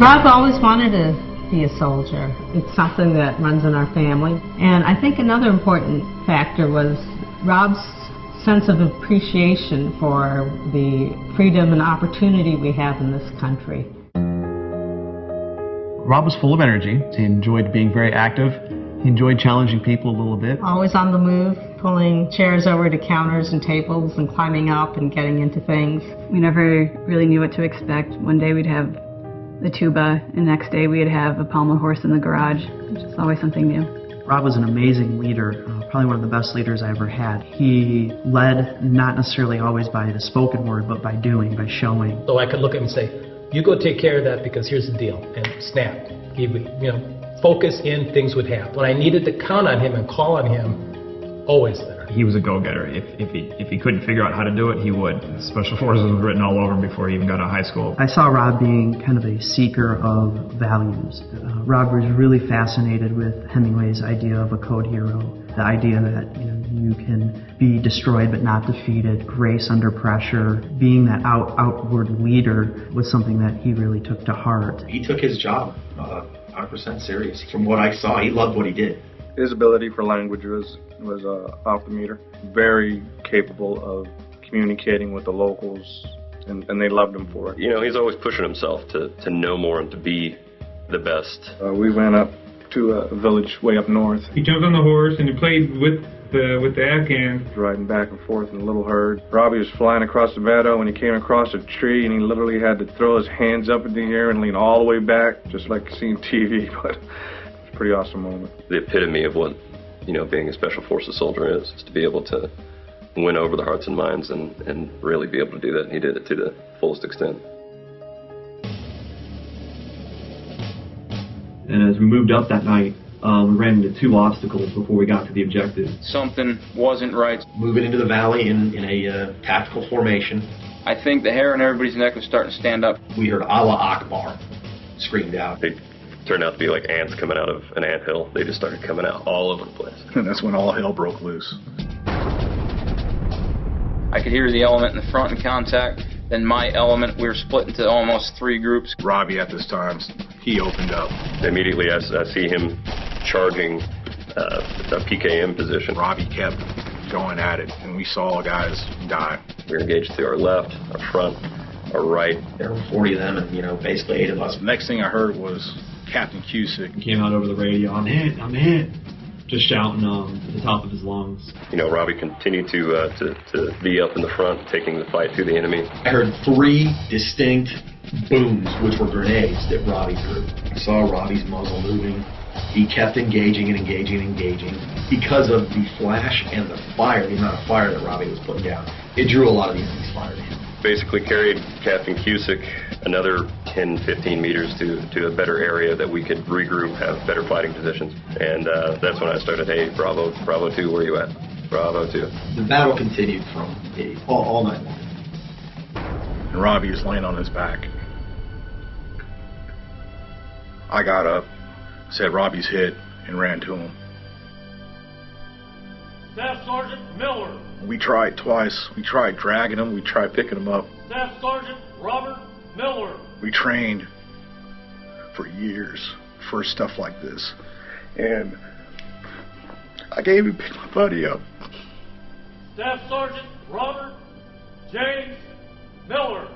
Rob always wanted to be a soldier. It's something that runs in our family. And I think another important factor was Rob's sense of appreciation for the freedom and opportunity we have in this country. Rob was full of energy. He enjoyed being very active. He enjoyed challenging people a little bit. Always on the move, pulling chairs over to counters and tables and climbing up and getting into things. We never really knew what to expect. One day we'd have the tuba, and the next day we'd have a pommel horse in the garage. It's just always something new. Rob was an amazing leader, probably one of the best leaders I ever had. He led not necessarily always by the spoken word, but by doing, by showing. So I could look at him and say, you go take care of that because here's the deal, and snap. He would, focus in, things would happen. When I needed to count on him and call on him, always there. He was a go-getter. If he couldn't figure out how to do it, he would. Special Forces was written all over him before he even got out of high school. I saw Rob being kind of a seeker of values. Rob was really fascinated with Hemingway's idea of a code hero, the idea that you can be destroyed but not defeated, grace under pressure. Being that outward leader was something that he really took to heart. He took his job 100% serious. From what I saw, he loved what he did. His ability for language was off the meter. Very capable of communicating with the locals, and they loved him for it. He's always pushing himself to know more and to be the best. We went up to a village way up north. He jumped on the horse and he played with the Afghans. Riding back and forth in a little herd. Robbie was flying across the meadow when he came across a tree, and he literally had to throw his hands up in the air and lean all the way back, just like seeing TV, but it's a pretty awesome moment. The epitome of what, being a Special Forces soldier is to be able to win over the hearts and minds and really be able to do that, and he did it to the fullest extent. And as we moved up that night, we ran into two obstacles before we got to the objective. Something wasn't right. Moving into the valley in a tactical formation. I think the hair on everybody's neck was starting to stand up. We heard Allah Akbar screamed out. They turned out to be like ants coming out of an anthill. They just started coming out all over the place. And that's when all hell broke loose. I could hear the element in the front in contact. Then my element, we were split into almost 3 groups. Robbie, at this time, he opened up. Immediately I see him charging a PKM position. Robbie kept going at it, and we saw guys die. We were engaged to our left, our front, our right. There were 40 of them, and basically 8 of us. The next thing I heard was Captain Cusick. He came out over the radio, I'm hit. Just shouting at the top of his lungs. Robbie continued to be up in the front, taking the fight to the enemy. I heard 3 distinct booms, which were grenades that Robbie threw. I saw Robbie's muzzle moving. He kept engaging and engaging and engaging. Because of the flash and the fire, the amount of fire that Robbie was putting down, it drew a lot of the enemy's fire to him. Basically carried Captain Cusick another 10-15 meters to a better area that we could regroup, have better fighting positions. And that's when I started, hey, Bravo 2, where you at? Bravo 2. The battle continued from all night long. And Robbie is laying on his back. I got up, said Robbie's hit, and ran to him. Staff Sergeant Miller. We tried twice. We tried dragging him. We tried picking him up. Staff Sergeant Robert Miller. We trained for years for stuff like this. And I gave him pick my buddy up. Staff Sergeant Robert James Miller.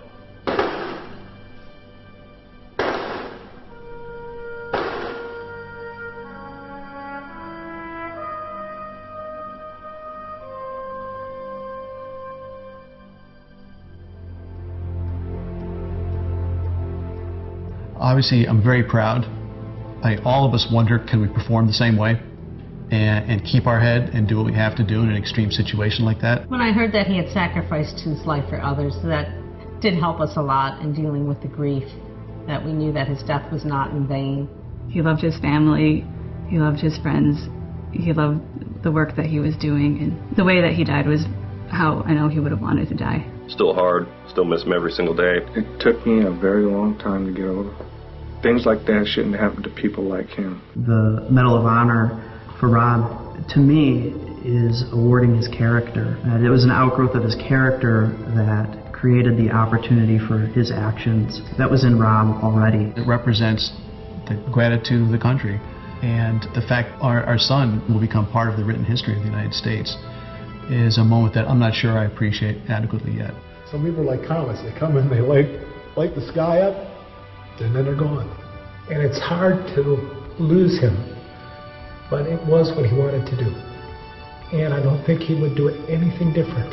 Obviously, I'm very proud. All of us wonder, can we perform the same way and keep our head and do what we have to do in an extreme situation like that? When I heard that he had sacrificed his life for others, that did help us a lot in dealing with the grief, that we knew that his death was not in vain. He loved his family, he loved his friends, he loved the work that he was doing, and the way that he died was how I know he would have wanted to die. Still hard, still miss him every single day. It took me a very long time to get over. Things like that shouldn't happen to people like him. The Medal of Honor for Rob, to me, is awarding his character. It was an outgrowth of his character that created the opportunity for his actions that was in Rob already. It represents the gratitude of the country and the fact our son will become part of the written history of the United States is a moment that I'm not sure I appreciate adequately yet. Some people are like comets. They come in, they light the sky up, and then they're gone. And it's hard to lose him, but it was what he wanted to do. And I don't think he would do anything different.